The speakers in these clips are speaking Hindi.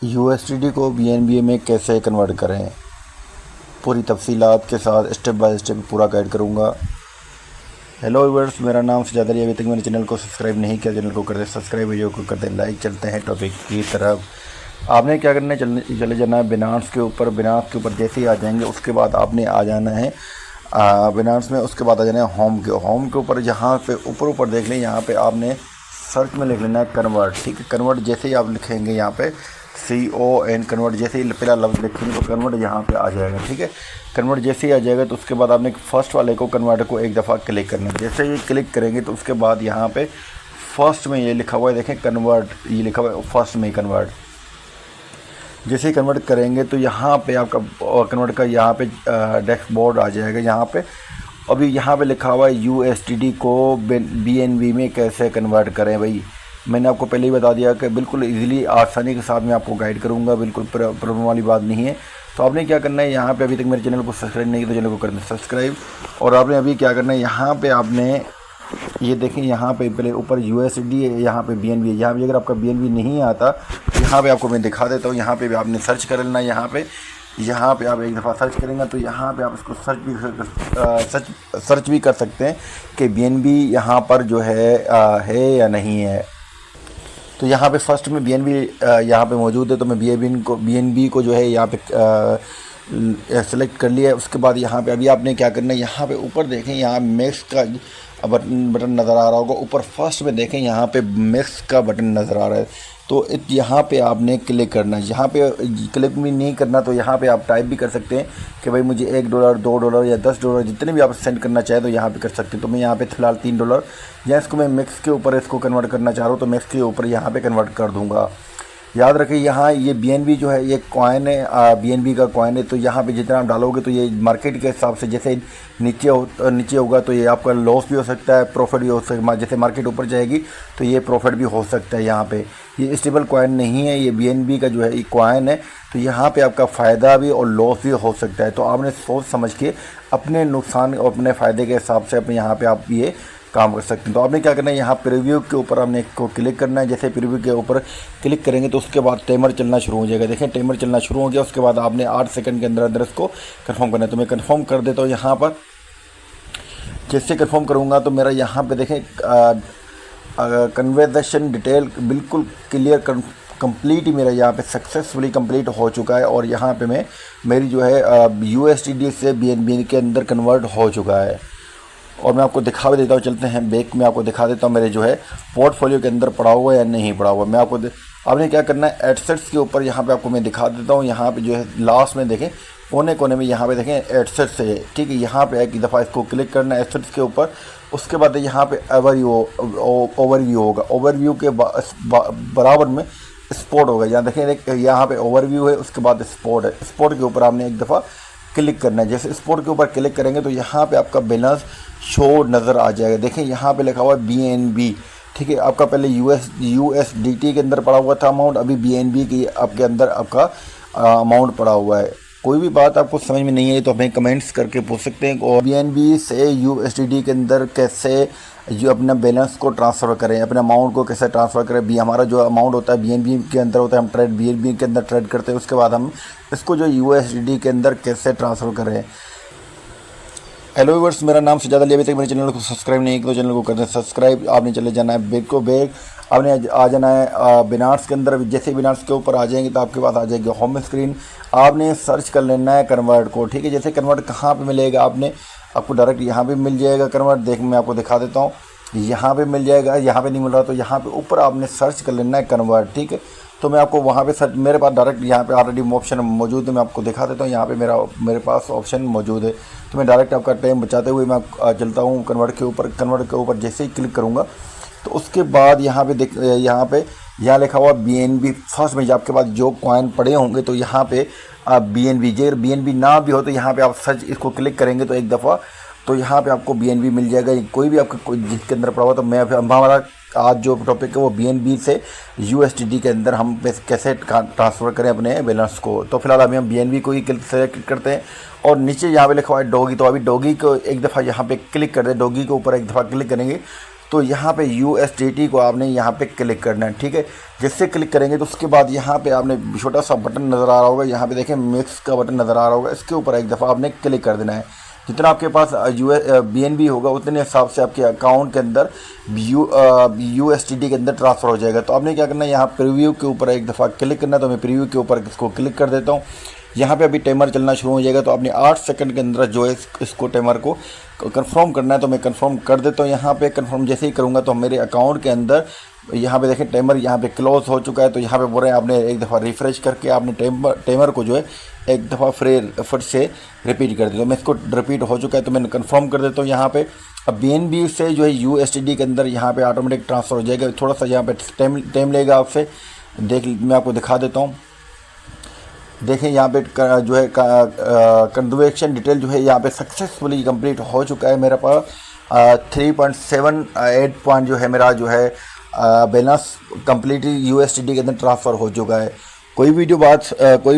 यूएसडीटी को बीएनबी में कैसे कन्वर्ट करें, पूरी तफसीलात के साथ स्टेप बाय स्टेप पूरा गाइड करूँगा। हेलो व्यूअर्स, मेरा नाम सजाद अली। अभी तक मेरे चैनल को सब्सक्राइब नहीं किया, चैनल को कर दे सब्सक्राइब, वीडियो को कर दे लाइक। चलते हैं टॉपिक की तरफ। आपने क्या करना है, चले जाना है बिनांस के ऊपर। बिनांस के ऊपर जैसे ही आ जाएंगे उसके बाद आपने आ जाना है बिनांस में। उसके बाद आ जाना है होम के ऊपर। यहाँ पे ऊपर देख लें, यहाँ पे आपने सर्च में लिख लेना है कन्वर्ट। ठीक है, कन्वर्ट जैसे ही आप लिखेंगे यहाँ पे CON कन्वर्ट, जैसे ही पहला लफ्ज़ लिखेंगे तो कन्वर्ट यहाँ पे आ जाएगा। ठीक है, कन्वर्ट जैसे ही आ जाएगा तो उसके बाद आपने फर्स्ट वाले को कन्वर्ट को एक दफ़ा क्लिक करना है। जैसे ये क्लिक करेंगे तो उसके बाद यहाँ पे फर्स्ट में ये लिखा हुआ है, देखें कन्वर्ट, ये लिखा हुआ है फर्स्ट में कन्वर्ट। जैसे ही कन्वर्ट करेंगे तो यहाँ पे आपका कन्वर्ट का यहाँ पे डैशबोर्ड आ जाएगा। यहाँ पे अभी यहाँ पे लिखा हुआ है USDT को BNB में कैसे कन्वर्ट करें। भाई मैंने आपको पहले ही बता दिया कि बिल्कुल इजीली आसानी के साथ मैं आपको गाइड करूँगा, बिल्कुल प्रॉब्लम वाली बात नहीं है। तो आपने क्या करना है, यहाँ पे अभी तक मेरे चैनल को सब्सक्राइब नहीं किया तो चैनल को कर दें सब्सक्राइब। और आपने अभी क्या करना है, यहाँ पे आपने ये देखें, यहाँ पे पहले ऊपर USDT है, यहाँ पे BNB है। यहाँ पे अगर आपका BNB नहीं आता तो यहाँ पे आपको मैं दिखा देता हूँ। यहाँ पे भी आपने सर्च कर लेना है। यहाँ पे आप एक दफ़ा सर्च करेंगे तो यहाँ पे आप इसको सर्च भी कर सकते हैं कि BNB यहाँ पर जो है या नहीं है। तो यहाँ पे फर्स्ट में BNB यहाँ पे मौजूद है, तो मैं BNB को जो है यहाँ पे सेलेक्ट कर लिया है। उसके बाद यहाँ पे अभी आपने क्या करना है, यहाँ पे ऊपर देखें, यहाँ मैक्स का बटन नज़र आ रहा होगा। ऊपर फर्स्ट में देखें, यहाँ पे मैक्स का बटन नज़र आ रहा है, तो यहाँ पे आपने क्लिक करना है। यहाँ पे क्लिक भी नहीं करना तो यहाँ पे आप टाइप भी कर सकते हैं कि भाई मुझे $1, $2 या $10 जितने भी आप सेंड करना चाहें तो यहाँ पे कर सकते हैं। तो मैं यहाँ पे फ़िलहाल $3 या इसको मैं मैक्स के ऊपर इसको कन्वर्ट करना चाह रहा हूँ तो मैक्स के ऊपर यहाँ पे कन्वर्ट कर दूँगा। याद रखिए, यहाँ ये BNB जो है ये कॉइन है, BNB का कॉइन है। तो यहाँ पे जितना आप डालोगे तो ये मार्केट के हिसाब से जैसे नीचे होगा तो ये आपका लॉस भी हो सकता है, प्रॉफिट भी हो सकता है। जैसे मार्केट ऊपर जाएगी तो ये प्रॉफिट भी हो सकता है। यहाँ पे ये स्टेबल कॉइन नहीं है, ये BNB का जो है ये कॉइन है। तो यहाँ पे आपका फ़ायदा भी और लॉस भी हो सकता है। तो आपने सोच समझ के अपने नुकसान और अपने फ़ायदे के हिसाब से अपने यहाँ पे आप ये काम कर सकते हैं। तो आपने क्या करना है, यहाँ प्रीव्यू के ऊपर आपने को क्लिक करना है। जैसे प्रीव्यू के ऊपर क्लिक करेंगे तो उसके बाद टाइमर चलना शुरू हो जाएगा। देखें टाइमर चलना शुरू हो गया। उसके बाद आपने 8 सेकंड के अंदर इसको कंफर्म करना है। तो मैं कंफर्म कर देता हूँ। यहाँ पर जैसे कंफर्म करूँगा तो मेरा यहाँ पे देखें कन्वर्सेशन डिटेल बिल्कुल क्लियर कंप्लीट ही मेरा यहाँ पे सक्सेसफुली कंप्लीट हो चुका है। और यहाँ पे मेरी जो है USDT से BNB के अंदर कन्वर्ट हो चुका है। और मैं आपको दिखा भी देता हूँ, चलते हैं बैक में, आपको दिखा देता हूँ मेरे जो है पोर्टफोलियो के अंदर पड़ा हुआ है या नहीं पड़ा हुआ। मैं आपको आपने क्या करना है, एडसेट्स के ऊपर यहाँ पे आपको मैं दिखा देता हूँ। यहाँ पे जो है लास्ट में देखें कोने में यहाँ पे देखें एडसेट्स है। ठीक है, यहाँ पे एक दफ़ा इसको क्लिक करना है एडसेट्स के ऊपर। उसके बाद यहाँ पे ओवरव्यू होगा। ओवरव्यू के बराबर में स्पॉट होगा। यहाँ देखें, यहाँ पे ओवरव्यू है, उसके बाद स्पॉट है। स्पॉट के ऊपर आपने एक दफ़ा क्लिक करना है। जैसे स्पॉट के ऊपर क्लिक करेंगे तो यहाँ पे आपका बैलेंस शो नज़र आ जाएगा। देखें यहाँ पे लिखा हुआ है BNB। ठीक है, आपका पहले USDT के अंदर पड़ा हुआ था अमाउंट, अभी BNB की आपके अंदर आपका अमाउंट पड़ा हुआ है। कोई भी बात आपको समझ में नहीं आई तो हमें कमेंट्स करके पूछ सकते हैं। और BNB से USDT के अंदर कैसे जो अपना बैलेंस को ट्रांसफ़र करें, अपने अमाउंट को कैसे ट्रांसफ़र करें। हमारा जो अमाउंट होता है BNB के अंदर होता है, हम BNB के अंदर ट्रेड करते हैं। उसके बाद हम इसको जो USDT के अंदर कैसे ट्रांसफ़र करें। हेलो व्यूअर्स, मेरा नाम सजाद अली। अभी तक मेरे चैनल को सब्सक्राइब नहीं किया तो चैनल को कर दें सब्सक्राइब। आपने चले जाना है बैक आपने आ जाना है बिनांस के अंदर। जैसे बिनांस के ऊपर आ जाएंगे तो आपके पास आ जाएगी होम स्क्रीन। आपने सर्च कर लेना है कन्वर्ट को। ठीक है, जैसे कन्वर्ट कहाँ पे मिलेगा, आपको डायरेक्ट यहाँ पे मिल जाएगा कन्वर्ट। मैं आपको दिखा देता हूँ, यहाँ पे मिल जाएगा। यहाँ पे नहीं मिल रहा तो यहाँ पे ऊपर आपने सर्च कर लेना है कन्वर्ट। ठीक है, तो मैं आपको वहाँ पे सर्च, मेरे पास डायरेक्ट यहाँ पे ऑलरेडी ऑप्शन मौजूद है। मैं आपको दिखा देता हूँ, यहाँ पे मेरे पास ऑप्शन मौजूद है। तो मैं डायरेक्ट आपका टाइम बचाते हुए मैं चलता हूँ कन्वर्ट के ऊपर जैसे ही क्लिक करूँगा तो उसके बाद यहाँ लिखा हुआ BNB फर्स्ट में। आपके पास जो कॉइन पड़े होंगे तो यहाँ पे BNB, अगर BNB ना भी हो तो यहाँ पे आप सर्च इसको क्लिक करेंगे तो एक दफ़ा तो यहाँ पे आपको BNB मिल जाएगा। कोई भी आपका जिसके अंदर पड़ा हुआ। तो हमारा आज जो टॉपिक है वो BNB से USDT के अंदर हम कैसे ट्रांसफ़र करें अपने बैलेंस को। तो फिलहाल अभी हम BNB को ही सेलेक्ट करते हैं। और नीचे यहाँ पे लिखा हुआ है डॉगी, तो अभी डॉगी को एक दफ़ा यहाँ पे क्लिक कर दें। डॉगी के ऊपर एक दफ़ा क्लिक करेंगे तो यहाँ पे USDT को आपने यहाँ पे क्लिक करना है, ठीक है। जैसे क्लिक करेंगे तो उसके बाद यहाँ पे आपने छोटा सा बटन नज़र आ रहा होगा, यहाँ पे देखें मिक्स का बटन नज़र आ रहा होगा, इसके ऊपर एक दफ़ा आपने क्लिक कर देना है। जितना आपके पास BNB होगा उतने हिसाब से आपके अकाउंट के अंदर USDT के अंदर ट्रांसफ़र हो जाएगा। तो आपने क्या करना है, यहाँ प्रीव्यू के ऊपर एक दफ़ा क्लिक करना है। तो मैं प्रीव्यू के ऊपर इसको क्लिक कर देता हूँ। यहाँ पे अभी टाइमर चलना शुरू हो जाएगा, तो आपने 8 सेकंड के अंदर जो है इसको टाइमर को कंफर्म करना है। तो मैं कंफर्म कर देता हूँ। यहाँ पे कंफर्म जैसे ही करूँगा तो मेरे अकाउंट के अंदर यहाँ पे देखें टाइमर यहाँ पे क्लोज हो चुका है। तो यहाँ पे बोल रहे हैं आपने एक दफ़ा रिफ़्रेश करके आपने टाइमर को जो है एक दफ़ा फिर से रिपीट कर दिया। तो मैं इसको रिपीट हो चुका है, तो मैंने कंफर्म कर देता हूँ। यहाँ पे अब BNB से जो है USDT के अंदर यहाँ पे ऑटोमेटिक ट्रांसफ़र हो जाएगा। थोड़ा सा यहाँ पे टाइम लेगा आपसे, मैं आपको दिखा देता हूँ। देखें यहाँ पे जो है ट्रांजैक्शन डिटेल जो है यहाँ पे सक्सेसफुली कंप्लीट हो चुका है। मेरे पास 3.78 पॉइंट जो है मेरा जो है बैलेंस कंप्लीटली USDT के अंदर ट्रांसफ़र हो चुका है। कोई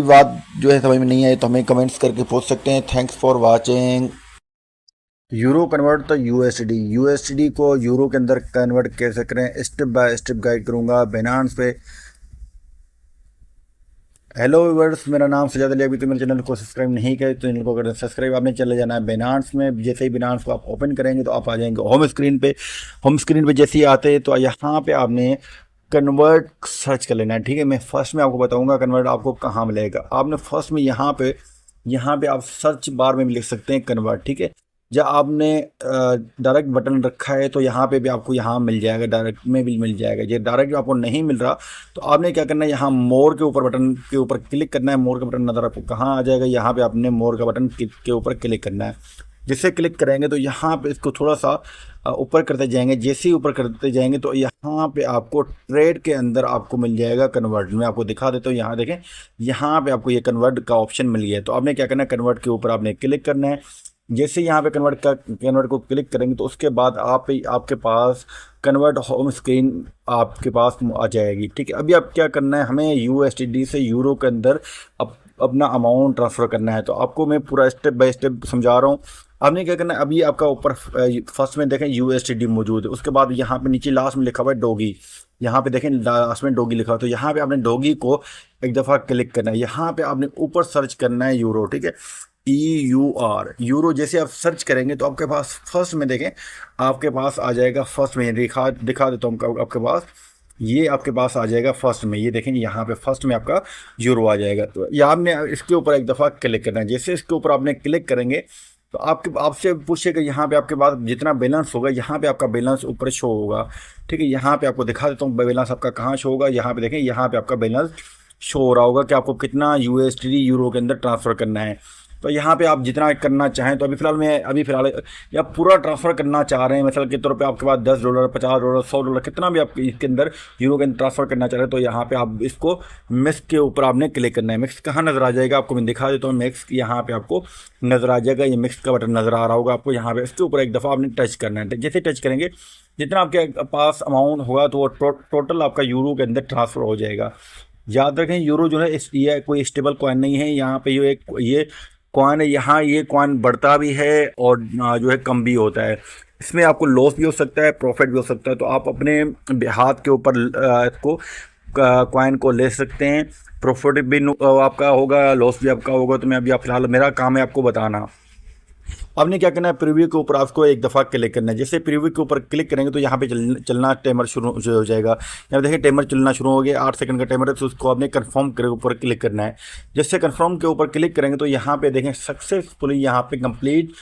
बात जो है समझ में नहीं आई तो हमें कमेंट्स करके पूछ सकते हैं। Thanks for watching. Euro convert तो USDT को यूरो के अंदर कन्वर्ट कैसे करें, स्टेप बाय स्टेप गाइड करूँगा Binance पे। हेलो व्यूअर्स, मेरा नाम सजाद अली। अभी तो मेरे चैनल को सब्सक्राइब नहीं करे तो चैनल को करें सब्सक्राइब। आपने चले जाना है Binance में। जैसे ही Binance को आप ओपन करेंगे तो आप आ जाएंगे होम स्क्रीन पे। होम स्क्रीन पे जैसे ही आते हैं तो यहाँ पे आपने कन्वर्ट सर्च कर लेना है, ठीक है। मैं फर्स्ट में आपको बताऊंगा कन्वर्ट आपको कहाँ मिलेगा। आपने फर्स्ट में यहाँ पे आप सर्च बार में भी लिख सकते हैं कन्वर्ट, ठीक है। जब आपने डायरेक्ट बटन रखा है तो यहाँ पे भी आपको यहाँ मिल जाएगा, डायरेक्ट में भी मिल जाएगा। ये डायरेक्ट आपको नहीं मिल रहा तो आपने क्या करना है, यहाँ मोर के ऊपर बटन के ऊपर क्लिक करना है। मोर का बटन नज़र आपको कहाँ आ जाएगा, यहाँ पे आपने मोर का बटन के ऊपर क्लिक करना है। जिससे क्लिक करेंगे तो यहाँ पे इसको थोड़ा सा ऊपर करते जाएंगे। जैसे ही ऊपर करते जाएंगे तो यहाँ पे आपको ट्रेड के अंदर आपको मिल जाएगा कन्वर्ट। मैं आपको दिखा देता हूँ। यहाँ देखें, यहाँ पे आपको ये कन्वर्ट का ऑप्शन मिल गया है। तो आपने क्या करना है, कन्वर्ट के ऊपर आपने क्लिक करना है। जैसे यहाँ पे कन्वर्ट को क्लिक करेंगे तो उसके बाद आपके पास कन्वर्ट होम स्क्रीन आपके पास आ जाएगी, ठीक है। अभी आप क्या करना है, हमें USDT से यूरो के अंदर अपना अमाउंट ट्रांसफ़र करना है। तो आपको मैं पूरा स्टेप बाय स्टेप समझा रहा हूँ। आपने क्या करना है, अभी आपका ऊपर फर्स्ट में देखें USDT मौजूद है। उसके बाद यहाँ पे नीचे लास्ट में लिखा हुआ है डॉगी। यहाँ पे देखें लास्ट में डॉगी लिखा हुआ है। तो यहाँ पे आपने डॉगी को एक दफ़ा क्लिक करना है। यहाँ पे आपने ऊपर सर्च करना है यूरो, ठीक है, EUR यूरो। जैसे आप सर्च करेंगे तो आपके पास फर्स्ट में देखें आपके पास आ जाएगा। फर्स्ट में दिखा देता हूँ आपके पास, ये आपके पास आ जाएगा फर्स्ट में। ये देखेंगे यहाँ पे फर्स्ट में आपका यूरो आ जाएगा। तो ये आपने इसके ऊपर एक दफ़ा क्लिक करना है। जैसे इसके ऊपर आपने क्लिक करेंगे तो आपसे पूछेगा यहाँ पे आपके पास जितना बैलेंस होगा, यहाँ पे आपका बैलेंस ऊपर शो होगा, ठीक है। यहाँ पे आपको दिखा देता हूँ बैलेंस आपका कहाँ शो होगा। यहाँ पे देखें, यहाँ पे आपका बैलेंस शो हो रहा होगा कि आपको कितना USDT यूरो के अंदर ट्रांसफ़र करना है। तो यहाँ पे आप जितना करना चाहें, तो अभी फ़िलहाल या पूरा ट्रांसफ़र करना चाह रहे हैं, मिसाल के तौर पे आपके पास $10, $50, $100 कितना भी आप इसके अंदर यूरो के अंदर ट्रांसफ़र करना चाह रहे हैं, तो यहाँ पे आप इसको मिक्स के ऊपर आपने क्लिक करना है। मिक्स कहाँ नज़र आ जाएगा आपको मैं दिखा देता हूँ। मिक्स यहाँ पे आपको नज़र आ जाएगा, ये मिक्स का बटन नज़र आ रहा होगा आपको। यहाँ पे इसके ऊपर एक दफ़ा आपने टच करना है। जैसे टच करेंगे जितना आपके पास अमाउंट होगा तो वो टोटल आपका यूरो के अंदर ट्रांसफ़र हो जाएगा। याद रखें, यूरो जो है ये कोई स्टेबल कॉइन नहीं है। यहाँ पे ये कॉइन है, यहाँ ये कॉइन बढ़ता भी है और जो है कम भी होता है। इसमें आपको लॉस भी हो सकता है, प्रॉफिट भी हो सकता है। तो आप अपने हाथ के ऊपर इसको कॉइन को ले सकते हैं। प्रॉफिट भी आपका होगा, लॉस भी आपका होगा। तो मैं अभी फ़िलहाल मेरा काम है आपको बताना। आपने क्या करना है, प्रीव्यू के ऊपर आपको एक दफ़ा क्लिक करना है। जैसे प्रीव्यू के ऊपर क्लिक करेंगे तो यहाँ पे चलना टाइमर शुरू हो जाएगा। यहाँ देखिए टाइमर चलना शुरू हो गया, 8 सेकंड का टाइमर है। तो उसको आपने कंफर्म के ऊपर क्लिक करना है। जैसे कंफर्म के ऊपर क्लिक करेंगे तो यहाँ पे देखें सक्सेसफुली यहाँ पे कंप्लीट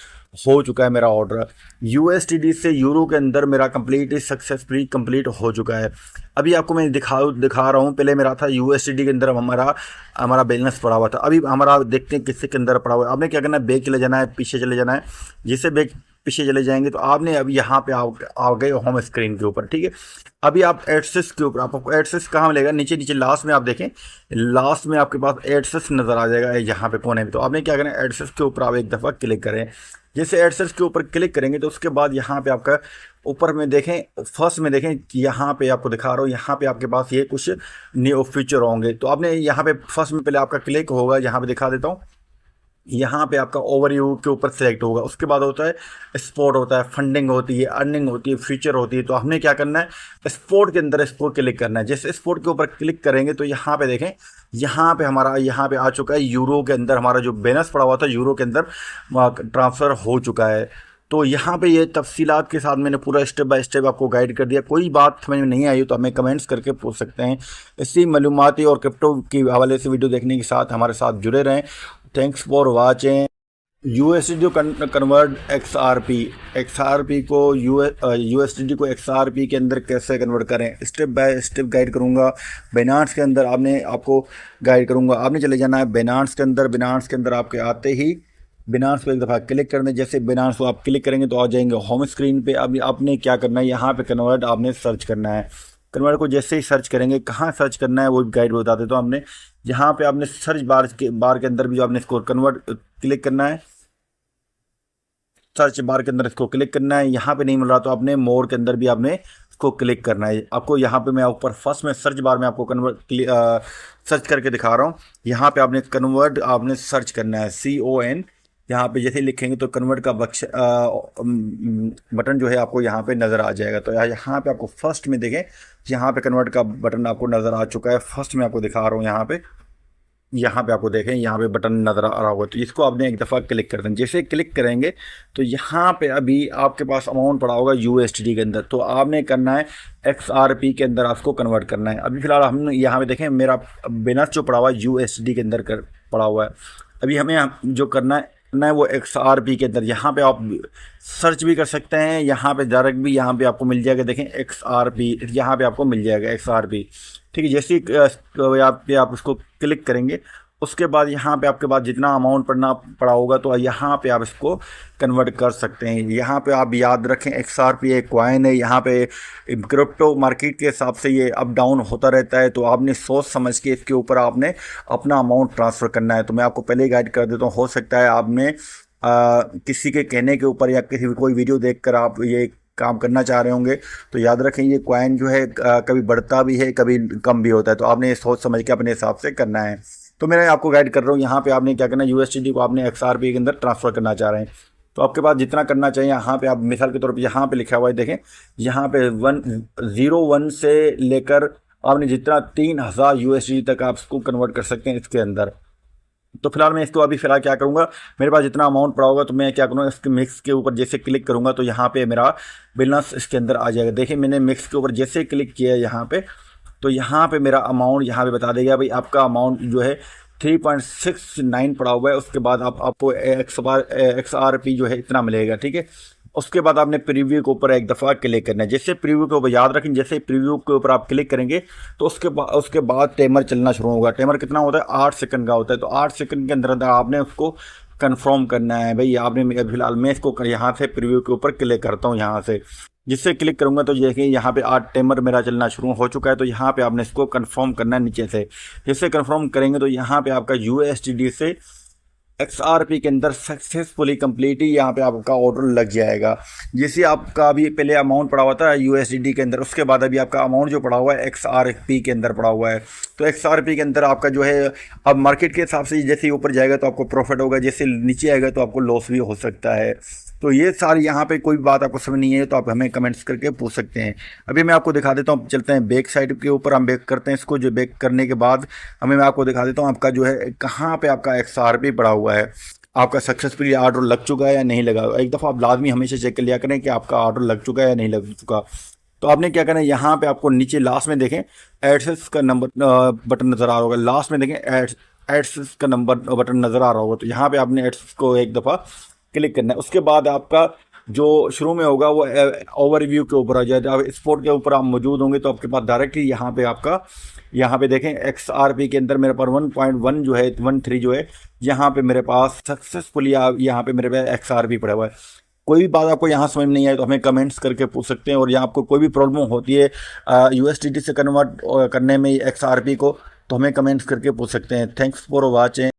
हो चुका है मेरा ऑर्डर। USDT से यूरो के अंदर मेरा सक्सेसफुली कंप्लीट हो चुका है। अभी आपको मैं दिखा रहा हूँ। पहले मेरा था USDT के अंदर हमारा बैलेंस पड़ा हुआ था। अभी हमारा देखते हैं किसके अंदर पड़ा हुआ है। आपने क्या करना है, बैक चले जाना है, पीछे चले जाना है। जिससे बैक पीछे चले जाएंगे तो आपने अभी यहाँ पे आ गए होम स्क्रीन के ऊपर, ठीक है। अभी आप एडसेस के ऊपर आपको एडसेस कहाँ मिलेगा, नीचे लास्ट में आप देखें, लास्ट में आपके पास एडसेस नज़र आ जाएगा यहाँ पे कोने में। तो आपने क्या करना है, एडसेस के ऊपर आप एक दफ़ा क्लिक करें। जैसे एडसेस के ऊपर क्लिक करेंगे तो उसके बाद यहाँ पे आपका ऊपर में देखें, फर्स्ट में देखें कि यहाँ पे आपको दिखा रहा हूँ, यहाँ पे आपके पास ये कुछ न्यू फीचर होंगे। तो आपने यहाँ पे फर्स्ट में पहले आपका क्लिक होगा, यहाँ पे दिखा देता हूँ। यहाँ पे आपका ओवरव्यू के ऊपर सेलेक्ट होगा। उसके बाद होता है स्पोर्ट, होता है फंडिंग, होती है अर्निंग, होती है फ्यूचर होती है। तो हमने क्या करना है, स्पोर्ट के अंदर इसको क्लिक करना है। जैसे स्पोर्ट के ऊपर क्लिक करेंगे तो यहाँ पे देखें, यहाँ पे हमारा यहाँ पे आ चुका है यूरो के अंदर, हमारा जो बैलेंस पड़ा हुआ था यूरो के अंदर ट्रांसफ़र हो चुका है। तो यहाँ पे ये तफसीलात के साथ मैंने पूरा स्टेप बाय स्टेप आपको गाइड कर दिया। कोई बात समझ में नहीं आई तो हमें कमेंट्स करके पूछ सकते हैं। इसी मालूमाती और क्रिप्टो की हवाले से वीडियो देखने के साथ हमारे साथ जुड़े रहें। Thanks for watching. USD convert XRP को यूएसडी को एक्सआरपी के अंदर कैसे कन्वर्ट करें, स्टेप बाय स्टेप गाइड करूंगा। बाइनेंस के अंदर आपको गाइड करूंगा। आपने चले जाना है बाइनेंस के अंदर। बाइनेंस के अंदर आपके आते ही बाइनेंस पे एक दफ़ा क्लिक करना है। जैसे बाइनेंस को आप क्लिक करेंगे तो आ जाएंगे होम स्क्रीन पे। अब आपने क्या करना है, यहाँ पे कन्वर्ट आपने सर्च करना है। कन्वर्ट को जैसे ही सर्च करेंगे, कहाँ सर्च करना है वो गाइड बता देता हूँ। हमने यहाँ पे आपने सर्च बार के अंदर भी जो आपने इसको कन्वर्ट क्लिक करना है। सर्च बार के अंदर इसको क्लिक करना है। यहाँ पे नहीं मिल रहा तो आपने मोर के अंदर भी आपने इसको क्लिक करना है। आपको यहाँ पे मैं ऊपर फर्स्ट में सर्च बार में आपको सर्च करके दिखा रहा हूँ। यहाँ पे आपने कन्वर्ट आपने सर्च करना है CON। यहाँ पे जैसे लिखेंगे तो कन्वर्ट का बटन जो है आपको यहाँ पे नज़र आ जाएगा। तो यहाँ पे आपको फर्स्ट में देखें, यहाँ पे कन्वर्ट का बटन आपको नज़र आ चुका है। फर्स्ट में आपको दिखा रहा हूँ। यहाँ पे आपको देखें, यहाँ पे बटन नज़र आ रहा होगा तो इसको आपने एक दफ़ा क्लिक कर दें। जैसे क्लिक करेंगे तो यहाँ पे अभी आपके पास अमाउंट पड़ा होगा USD के अंदर। तो आपने करना है XRP के अंदर आपको कन्वर्ट करना है। अभी फ़िलहाल हम यहाँ पे देखें, मेरा बाइनेंस जो पड़ा हुआ है USD के अंदर पड़ा हुआ है। अभी हमें जो करना है वो XRP के अंदर। यहाँ पे आप सर्च भी कर सकते हैं, यहाँ पे डायरेक्ट भी यहाँ पे आपको मिल जाएगा। देखें XRP, यहाँ पे आपको मिल जाएगा XRP। ठीक है, जैसे ही आप उसको क्लिक करेंगे उसके बाद यहाँ पे आपके पास जितना अमाउंट पड़ा होगा तो यहाँ पे आप इसको कन्वर्ट कर सकते हैं। यहाँ पे आप याद रखें XRP एक कॉइन है। यहाँ पे क्रिप्टो मार्केट के हिसाब से ये अप डाउन होता रहता है। तो आपने सोच समझ के इसके ऊपर आपने अपना अमाउंट ट्रांसफ़र करना है। तो मैं आपको पहले ही गाइड कर देता हूँ। हो सकता है आपने किसी के कहने के ऊपर या कोई वीडियो देख कर आप ये काम करना चाह रहे होंगे। तो याद रखें ये कॉइन जो है कभी बढ़ता भी है, कभी कम भी होता है। तो आपने सोच समझ के अपने हिसाब से करना है। तो मैं आपको गाइड कर रहा हूँ। यहाँ पे आपने क्या करना है, USD को आपने XRP के अंदर ट्रांसफ़र करना चाह रहे हैं। तो आपके पास जितना करना चाहिए, यहाँ पे आप मिसाल के तौर पे यहाँ पे लिखा हुआ है, देखें यहाँ पे 101 से लेकर आपने जितना 3000 USD तक आप इसको कन्वर्ट कर सकते हैं इसके अंदर। तो फिलहाल मैं इसको फिलहाल क्या करूँगा, मेरे पास जितना अमाउंट पड़ा होगा तो मैं क्या करूँगा, इसके मिक्स के ऊपर जैसे क्लिक करूँगा तो यहाँ पे मेरा बैलेंस इसके अंदर आ जाएगा। देखिए मैंने मिक्स के ऊपर जैसे क्लिक किया है यहाँ पे, तो यहाँ पे मेरा अमाउंट यहाँ पे बता देगा भाई आपका अमाउंट जो है 3.69 पड़ा हुआ है। उसके बाद आपको XRP जो है इतना मिलेगा। ठीक है, उसके बाद आपने प्रीव्यू के ऊपर एक दफ़ा क्लिक करना है। जैसे प्रीव्यू के ऊपर याद रखें, जैसे प्रीव्यू के ऊपर आप क्लिक करेंगे तो उसके बाद टाइमर चलना शुरू होगा। टाइमर कितना होता है, 8 सेकंड का होता है। तो 8 सेकंड के अंदर आपने उसको कंफर्म करना है। भाई आपने फिलहाल मैं इसको यहाँ से प्रीव्यू के ऊपर क्लिक करता हूँ। यहाँ से जिससे क्लिक करूँगा तो देखिए यहाँ पे 8 टाइमर मेरा चलना शुरू हो चुका है। तो यहाँ पे आपने इसको कंफर्म करना है नीचे से। जिससे कंफर्म करेंगे तो यहाँ पे आपका USD से XRP के अंदर सक्सेसफुली कम्प्लीटली यहाँ पे आपका ऑर्डर लग जाएगा। जैसे आपका अभी पहले अमाउंट पड़ा हुआ था USD के अंदर, उसके बाद अभी आपका अमाउंट जो पड़ा हुआ है XRP के अंदर पड़ा हुआ है। तो XRP के अंदर आपका जो है अब मार्केट के हिसाब से जैसे ऊपर जाएगा तो आपको प्रॉफिट होगा, जैसे नीचे आएगा तो आपको लॉस भी हो सकता है। तो ये सारी यहाँ पे कोई बात आपको समझ नहीं है तो आप हमें कमेंट्स करके पूछ सकते हैं। अभी मैं आपको दिखा देता हूँ, चलते हैं बैक साइड के ऊपर, हम बैक करते हैं इसको। जो बैक करने के बाद मैं आपको दिखा देता हूँ आपका जो है कहाँ पे आपका XRP पड़ा हुआ है, आपका सक्सेसफुली ऑर्डर लग चुका है या नहीं लगा। एक दफ़ा आप लाजमी हमेशा चेक कर लिया करें कि आपका ऑर्डर लग चुका है या नहीं लग चुका। तो आपने क्या करना है, यहाँ पे आपको नीचे लास्ट में देखें एड्सेस का नंबर बटन नज़र आ रहा होगा। लास्ट में देखें एड्सेस का नंबर बटन नज़र आ रहा होगा। तो यहाँ पे आपने एड्सेस को एक दफ़ा क्लिक करना है। उसके बाद आपका जो शुरू में होगा वो ओवरव्यू के ऊपर आ जाएगा। आप स्पोर्ट के ऊपर आप मौजूद होंगे तो आपके पास डायरेक्टली यहाँ पे आपका यहाँ पे देखें XRP के अंदर मेरे पास 1.1 जो है 13 जो है यहाँ पे मेरे पास सक्सेसफुली यहाँ पे मेरे पास XRP पड़ा हुआ है। कोई भी बात आपको यहाँ समझ में नहीं आए तो हमें कमेंट्स करके पूछ सकते हैं। और यहाँ आपको कोई भी प्रॉब्लम होती है USDT से कन्वर्ट करने में XRP को, तो हमें कमेंट्स करके पूछ सकते हैं। Thanks for watching.